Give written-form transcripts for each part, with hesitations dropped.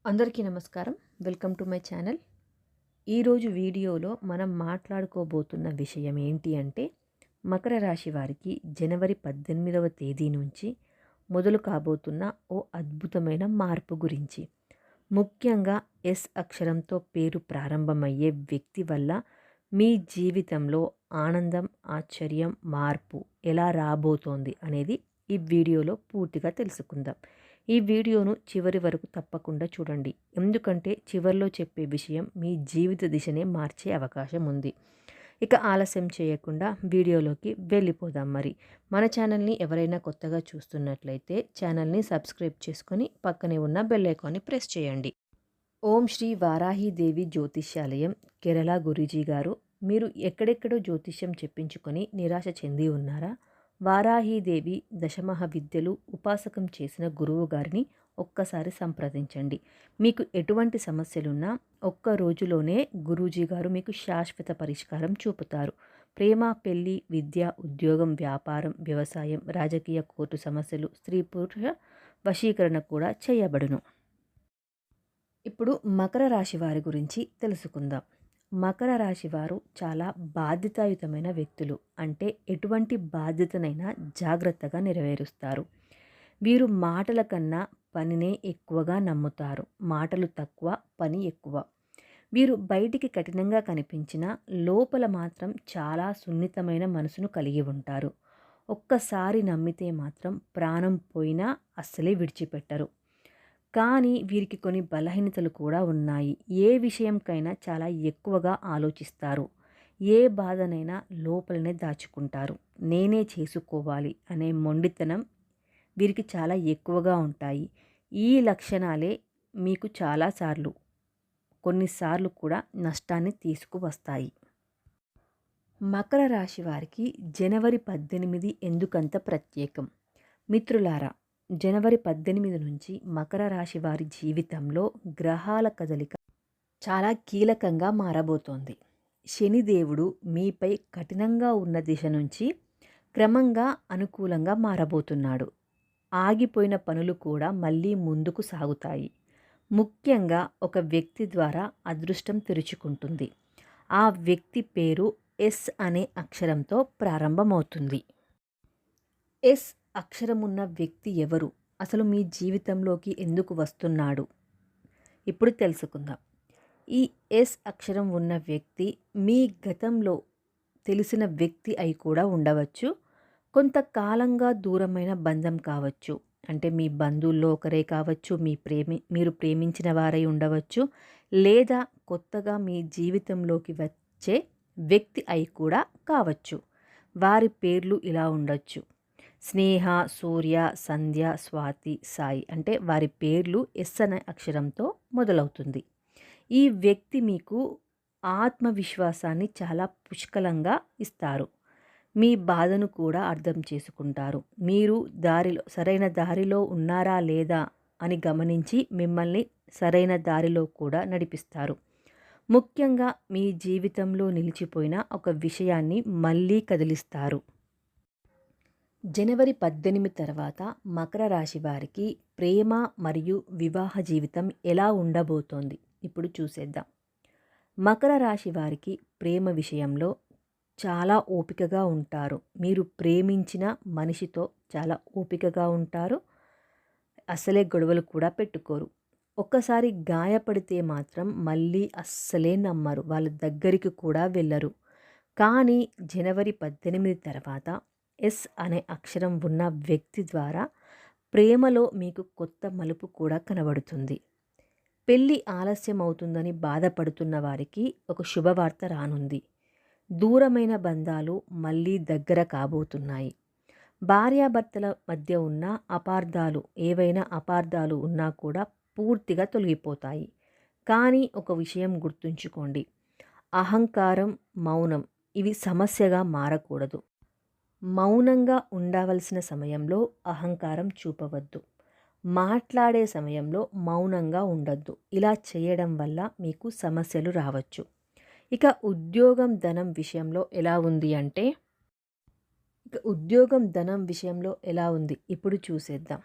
అందరికీ నమస్కారం. Welcome to my channel. ఈరోజు వీడియోలో మనం మాట్లాడుకోబోతున్న విషయం ఏంటి అంటే, మకర రాశి వారికి జనవరి 18వ తేదీ నుంచి మొదలు కాబోతున్న ఓ అద్భుతమైన మార్పు గురించి. ముఖ్యంగా ఎస్ అక్షరంతో పేరు ప్రారంభమయ్యే వ్యక్తి వల్ల మీ జీవితంలో ఆనందం, ఆశ్చర్యం, మార్పు ఎలా రాబోతోంది అనేది ఈ వీడియోలో పూర్తిగా తెలుసుకుందాం. ఈ వీడియోను చివరి వరకు తప్పకుండా చూడండి. ఎందుకంటే చివరిలో చెప్పే విషయం మీ జీవిత దిశనే మార్చే అవకాశం ఉంది. ఇక ఆలస్యం చేయకుండా వీడియోలోకి వెళ్ళిపోదాం. మరి మన ఛానల్ని ఎవరైనా కొత్తగా చూస్తున్నట్లయితే ఛానల్ని సబ్స్క్రైబ్ చేసుకొని పక్కనే ఉన్న బెల్ ఐకాన్ని ప్రెస్ చేయండి. ఓం శ్రీ వారాహీదేవి జ్యోతిష్యాలయం, కేరళ గురూజీ గారు. మీరు ఎక్కడెక్కడో జ్యోతిష్యం చెప్పించుకొని నిరాశ చెంది ఉన్నారా? వారాహీదేవి దశమహా విద్యలు ఉపాసకం చేసిన గురువు గారిని ఒక్కసారి సంప్రదించండి. మీకు ఎటువంటి సమస్యలున్నా ఒక్క రోజులోనే గురూజీ గారు మీకు శాశ్వత పరిష్కారం చూపుతారు. ప్రేమ, పెళ్లి, విద్య, ఉద్యోగం, వ్యాపారం, వ్యవసాయం, రాజకీయ, కోర్టు సమస్యలు, స్త్రీ పురుష వశీకరణ కూడా చేయబడును. ఇప్పుడు మకర రాశి వారి గురించి తెలుసుకుందాం. మకర రాశి వారు చాలా బాధ్యతాయుతమైన వ్యక్తులు. అంటే ఎటువంటి బాధ్యతనైనా జాగ్రత్తగా నెరవేరుస్తారు. వీరు మాటల కన్నా పనినే ఎక్కువగా నమ్ముతారు. మాటలు తక్కువ, పని ఎక్కువ. వీరు బయటికి కఠినంగా కనిపించినా లోపల మాత్రం చాలా సున్నితమైన మనసును కలిగి ఉంటారు. ఒక్కసారి నమ్మితే మాత్రం ప్రాణం పోయినా అస్సలే విడిచిపెట్టరు. కానీ వీరికి కొన్ని బలహీనతలు కూడా ఉన్నాయి. ఏ విషయంకైనా చాలా ఎక్కువగా ఆలోచిస్తారు. ఏ బాధనైనా లోపలనే దాచుకుంటారు. నేనే చేసుకోవాలి అనే మొండితనం వీరికి చాలా ఎక్కువగా ఉంటాయి. ఈ లక్షణాలే మీకు కొన్నిసార్లు కూడా నష్టాన్ని తీసుకువస్తాయి. మకర రాశి వారికి జనవరి 18 ఎందుకంత ప్రత్యేకం? మిత్రులారా, జనవరి 18 నుంచి మకర రాశి వారి జీవితంలో గ్రహాల కదలిక చాలా కీలకంగా మారబోతోంది. శనిదేవుడు మీపై కఠినంగా ఉన్న దిశ నుంచి క్రమంగా అనుకూలంగా మారబోతున్నాడు. ఆగిపోయిన పనులు కూడా మళ్ళీ ముందుకు సాగుతాయి. ముఖ్యంగా ఒక వ్యక్తి ద్వారా అదృష్టం తెరుచుకుంటుంది. ఆ వ్యక్తి పేరు ఎస్ అనే అక్షరంతో ప్రారంభమవుతుంది. ఎస్ అక్షరమున్న వ్యక్తి ఎవరు? అసలు మీ జీవితంలోకి ఎందుకు వస్తున్నాడు? ఇప్పుడు తెలుసుకుందాం. ఈ ఎస్ అక్షరం ఉన్న వ్యక్తి మీ గతంలో తెలిసిన వ్యక్తి అయి కూడా ఉండవచ్చు. కొంతకాలంగా దూరమైన బంధం కావచ్చు. అంటే మీ బంధువుల్లో ఒకరే కావచ్చు, మీరు ప్రేమించిన వారై ఉండవచ్చు, లేదా కొత్తగా మీ జీవితంలోకి వచ్చే వ్యక్తి అయి కూడా కావచ్చు. వారి పేర్లు ఇలా ఉండొచ్చు: స్నేహ, సూర్య, సంధ్య, స్వాతి, సాయి. అంటే వారి పేర్లు ఎస్ అనే అక్షరంతో మొదలవుతుంది. ఈ వ్యక్తి మీకు ఆత్మవిశ్వాసాన్ని చాలా పుష్కలంగా ఇస్తారు. మీ బాధను కూడా అర్థం చేసుకుంటారు. మీరు సరైన దారిలో ఉన్నారా లేదా అని గమనించి మిమ్మల్ని సరైన దారిలో కూడా నడిపిస్తారు. ముఖ్యంగా మీ జీవితంలో నిలిచిపోయిన ఒక విషయాన్ని మళ్ళీ కదిలిస్తారు. జనవరి 18 తర్వాత మకర రాశి వారికి ప్రేమ మరియు వివాహ జీవితం ఎలా ఉండబోతోంది ఇప్పుడు చూసేద్దాం. మకర రాశి వారికి ప్రేమ విషయంలో చాలా ఓపికగా ఉంటారు. మీరు ప్రేమించిన మనిషితో చాలా ఓపికగా ఉంటారు. అస్సలే గొడవలు కూడా పెట్టుకోరు. ఒక్కసారి గాయపడితే మాత్రం మళ్ళీ అస్సలే నమ్మరు. వాళ్ళ దగ్గరికి కూడా వెళ్ళరు. కానీ జనవరి 18 తర్వాత ఎస్ అనే అక్షరం ఉన్న వ్యక్తి ద్వారా ప్రేమలో మీకు కొత్త మలుపు కూడా కనబడుతుంది. పెళ్ళి ఆలస్యం అవుతుందని బాధపడుతున్న వారికి ఒక శుభవార్త రానుంది. దూరమైన బంధాలు మళ్ళీ దగ్గర కాబోతున్నాయి. భార్యాభర్తల మధ్య ఉన్న ఏవైనా అపార్థాలు ఉన్నా కూడా పూర్తిగా తొలగిపోతాయి. కానీ ఒక విషయం గుర్తుంచుకోండి: అహంకారం, మౌనం ఇవి సమస్యగా మారకూడదు. మౌనంగా ఉండవలసిన సమయంలో అహంకారం చూపవద్దు. మాట్లాడే సమయంలో మౌనంగా ఉండొద్దు. ఇలా చేయడం వల్ల మీకు సమస్యలు రావచ్చు. ఇక ఉద్యోగం, ధనం విషయంలో ఎలా ఉంది ఇప్పుడు చూసేద్దాం.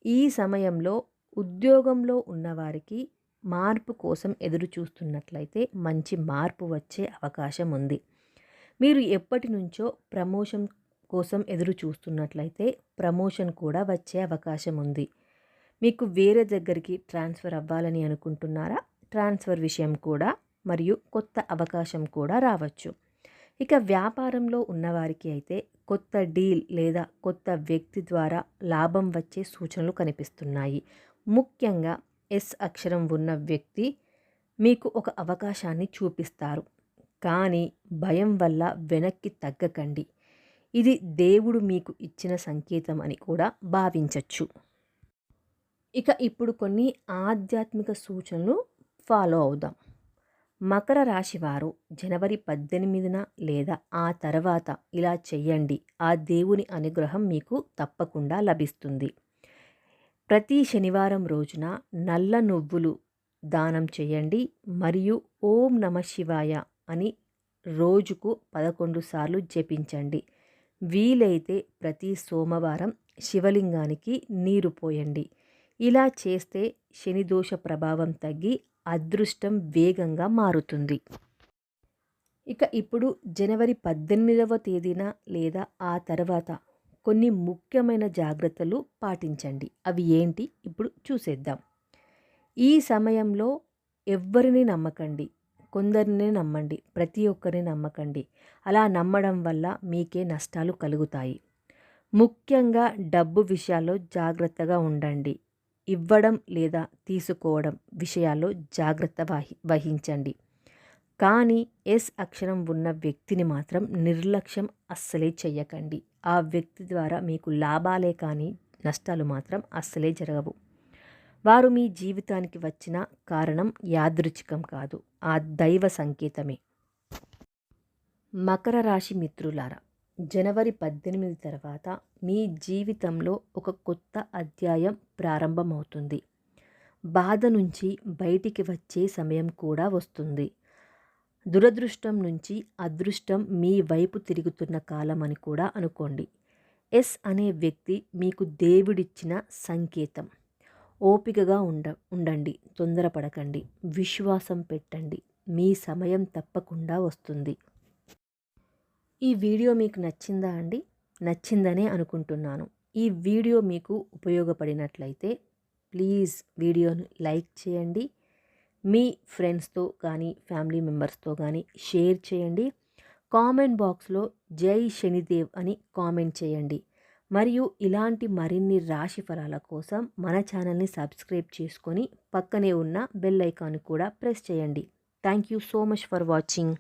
ఈ సమయంలో ఉద్యోగంలో ఉన్నవారికి మార్పు కోసం ఎదురు చూస్తున్నట్లయితే మంచి మార్పు వచ్చే అవకాశం ఉంది. మీరు ఎప్పటి నుంచో ప్రమోషన్ కోసం ఎదురు చూస్తున్నట్లయితే ప్రమోషన్ కూడా వచ్చే అవకాశం ఉంది. మీకు వేరే దగ్గరికి ట్రాన్స్ఫర్ అవ్వాలని అనుకుంటున్నారా? ట్రాన్స్ఫర్ విషయం కూడా మరియు కొత్త అవకాశం కూడా రావచ్చు. ఇక వ్యాపారంలో ఉన్నవారికి అయితే కొత్త డీల్ లేదా కొత్త వ్యక్తి ద్వారా లాభం వచ్చే సూచనలు కనిపిస్తున్నాయి. ముఖ్యంగా ఎస్ అక్షరం ఉన్న వ్యక్తి మీకు ఒక అవకాశాన్ని చూపిస్తారు. కానీ భయం వల్ల వెనక్కి తగ్గకండి. ఇది దేవుడు మీకు ఇచ్చిన సంకేతం అని కూడా భావించవచ్చు. ఇక ఇప్పుడు కొన్ని ఆధ్యాత్మిక సూచనలు ఫాలో అవుదాం. మకర రాశి వారు జనవరి 18న లేదా ఆ తర్వాత ఇలా చెయ్యండి. ఆ దేవుని అనుగ్రహం మీకు తప్పకుండా లభిస్తుంది. ప్రతి శనివారం రోజున నల్ల నువ్వులు దానం చేయండి మరియు ఓం నమ శివాయ అని రోజుకు 11 సార్లు జపించండి. వీలైతే ప్రతి సోమవారం శివలింగానికి నీరు పోయండి. ఇలా చేస్తే శనిదోష ప్రభావం తగ్గి అదృష్టం వేగంగా మారుతుంది. ఇక ఇప్పుడు జనవరి 18వ తేదీన లేదా ఆ తర్వాత కొన్ని ముఖ్యమైన జాగ్రత్తలు పాటించండి. అవి ఏంటి ఇప్పుడు చూసేద్దాం. ఈ సమయంలో ఎవ్వరిని నమ్మకండి. కొందరిని నమ్మండి, ప్రతి ఒక్కరిని నమ్మకండి. అలా నమ్మడం వల్ల మీకే నష్టాలు కలుగుతాయి. ముఖ్యంగా డబ్బు విషయాల్లో జాగ్రత్తగా ఉండండి. ఇవ్వడం లేదా తీసుకోవడం విషయాల్లో జాగ్రత్త వహించండి. కానీ ఎస్ అక్షరం ఉన్న వ్యక్తిని మాత్రం నిర్లక్ష్యం అస్సలే చెయ్యకండి. ఆ వ్యక్తి ద్వారా మీకు లాభాలే కానీ నష్టాలు మాత్రం అస్సలే జరగవు. వారు మీ జీవితానికి వచ్చిన కారణం యాదృచ్ఛికం కాదు, ఆ దైవ సంకేతమే. మకర రాశి మిత్రులారా, జనవరి 18 తర్వాత మీ జీవితంలో ఒక కొత్త అధ్యాయం ప్రారంభమవుతుంది. బాధ నుంచి బయటికి వచ్చే సమయం కూడా వస్తుంది. దురదృష్టం నుంచి అదృష్టం మీ వైపు తిరుగుతున్న కాలం అని కూడా అనుకోండి. ఎస్ అనే వ్యక్తి మీకు దేవుడిచ్చిన సంకేతం. ఓపికగా ఉండండి, తొందరపడకండి, విశ్వాసం పెట్టండి. మీ సమయం తప్పకుండా వస్తుంది. ఈ వీడియో మీకు నచ్చిందా అండి? నచ్చిందనే అనుకుంటున్నాను. ఈ వీడియో మీకు ఉపయోగపడినట్లయితే ప్లీజ్ వీడియోను లైక్ చేయండి. మీ ఫ్రెండ్స్తో కానీ ఫ్యామిలీ మెంబర్స్తో కానీ షేర్ చేయండి. కామెంట్ బాక్స్లో జై శనిదేవ్ అని కామెంట్ చేయండి. మరియు ఇలాంటి మరిన్ని రాశి ఫలాల కోసం మన ఛానల్ని సబ్స్క్రైబ్ చేసుకొని పక్కనే ఉన్న బెల్ ఐకాన్ కూడా ప్రెస్ చేయండి. Thank you so much for watching.